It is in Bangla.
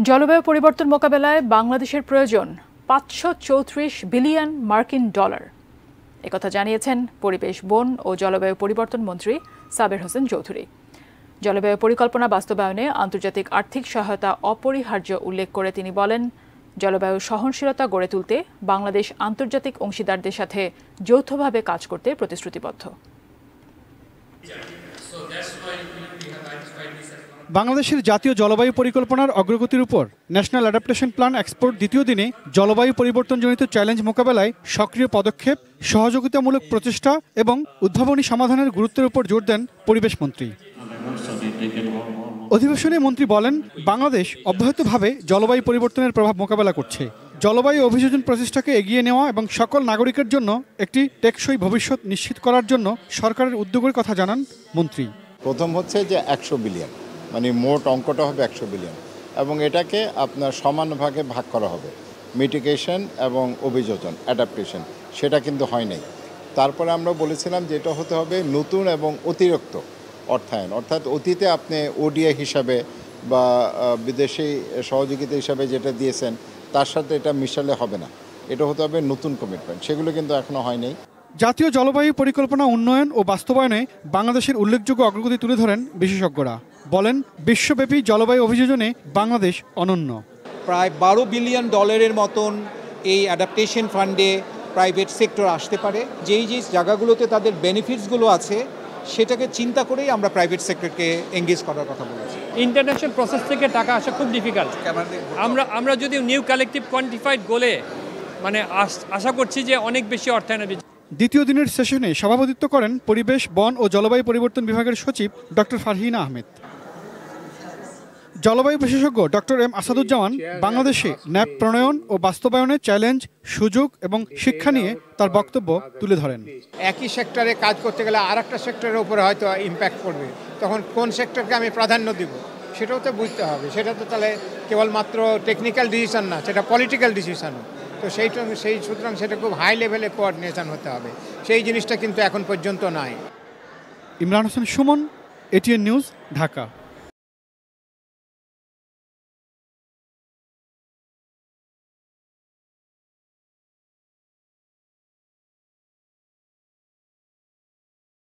জলবায়ু পরিবর্তন মোকাবেলায় বাংলাদেশের প্রয়োজন ৫৩৪ বিলিয়ন মার্কিন ডলার। একথা জানিয়েছেন পরিবেশ, বন ও জলবায়ু পরিবর্তন মন্ত্রী সাবের হোসেন চৌধুরী। জলবায়ু পরিকল্পনা বাস্তবায়নে আন্তর্জাতিক আর্থিক সহায়তা অপরিহার্য উল্লেখ করে তিনি বলেন, জলবায়ু সহনশীলতা গড়ে তুলতে বাংলাদেশ আন্তর্জাতিক অংশীদারদের সাথে যৌথভাবে কাজ করতে প্রতিশ্রুতিবদ্ধ। বাংলাদেশের জাতীয় জলবায়ু পরিকল্পনার অগ্রগতির উপর ন্যাশনাল অ্যাডাপ্টেশন প্ল্যান এক্সপোর্ট দ্বিতীয় দিনে জলবায়ু পরিবর্তনজনিত চ্যালেঞ্জ মোকাবেলায় সক্রিয় পদক্ষেপ, সহযোগিতামূলক প্রচেষ্টা এবং উদ্ভাবনী সমাধানের গুরুত্বের উপর জোর দেন পরিবেশ মন্ত্রী। অধিবেশনে মন্ত্রী বলেন, বাংলাদেশ অব্যাহতভাবে জলবায়ু পরিবর্তনের প্রভাব মোকাবেলা করছে। জলবায়ু অভিযোজন প্রচেষ্টাকে এগিয়ে নেওয়া এবং সকল নাগরিকের জন্য একটি টেকসই ভবিষ্যৎ নিশ্চিত করার জন্য সরকারের উদ্যোগের কথা জানান মন্ত্রী। প্রথম হচ্ছে যে 100 বিলিয়ন, মানে মোট অঙ্কটা হবে 100 বিলিয়ন, এবং এটাকে আপনার সমান ভাগে ভাগ করা হবে। মিটিগেশন এবং অভিযোজন, অ্যাডাপ্টেশন, সেটা কিন্তু হয় নাই। তারপরে আমরা বলেছিলাম যে এটা হতে হবে নতুন এবং অতিরিক্ত অর্থায়ন, অর্থাৎ অতীতে আপনি ওডিআই হিসাবে বা বিদেশি সহযোগিতা হিসাবে যেটা দিয়েছেন তার সাথে এটা মিশালে হবে না, এটা হতে হবে নতুন কমিটমেন্ট। সেগুলো কিন্তু এখনো হয়নি। জাতীয় জলবায়ু পরিকল্পনা উন্নয়ন ও বাস্তবায়নে বাংলাদেশের উল্লেখযোগ্য অগ্রগতি তুলে ধরেন বিশেষজ্ঞরা। বলেন, বিশ্বব্যাপী জলবায়ু অভিযোজনে বাংলাদেশ অনন্য। প্রায় 12 বিলিয়ন ডলারের মতন এই অ্যাডাপ্টেশন ফান্ডে প্রাইভেট সেক্টর আসতে পারে। যেই জায়গাগুলোতে তাদের বেনিফিটসগুলো আছে সেটাকে চিন্তা করেই আমরা প্রাইভেট সেক্টরকে এঙ্গেজ করার কথা বলেছি। ইন্টারন্যাশনাল প্রসেস থেকে টাকা আসা খুব ডিফিকাল্ট। আমরা যদি নিউ কালেকটিভ কোয়ান্টিফাইড গোলে মানে আশা করছি যে অনেক বেশি অর্থায়ন। দ্বিতীয় দিনের সেশনে সভাপতিত্ব করেন পরিবেশ, বন ও জলবায়ু পরিবর্তন বিভাগের সচিব ডক্টর ফারহিনা আহমেদ। জলবায়ু বিশেষজ্ঞ ডক্টর এম আসাদুজ্জামান বাংলাদেশে ন্যাপ প্রণয়ন ও বাস্তবায়নের চ্যালেঞ্জ, সুযোগ এবং শিক্ষা নিয়ে তার বক্তব্য তুলে ধরেন। একই সেক্টরে কাজ করতে গেলে আর একটা সেক্টরের উপরে হয়তো ইম্প্যাক্ট পড়বে, তখন কোন সেক্টরকে আমি প্রাধান্য দিব সেটাও তো বুঝতে হবে। সেটা তো তাহলে কেবলমাত্র টেকনিক্যাল ডিসিশন না, সেটা পলিটিক্যাল ডিসিশনও। তো সুতরাং সেটা খুব হাই লেভেলে কোঅর্ডিনেশন হতে হবে। সেই জিনিসটা কিন্তু এখন পর্যন্ত নাই। Imran Hossain Suman, ATN news, Dhaka.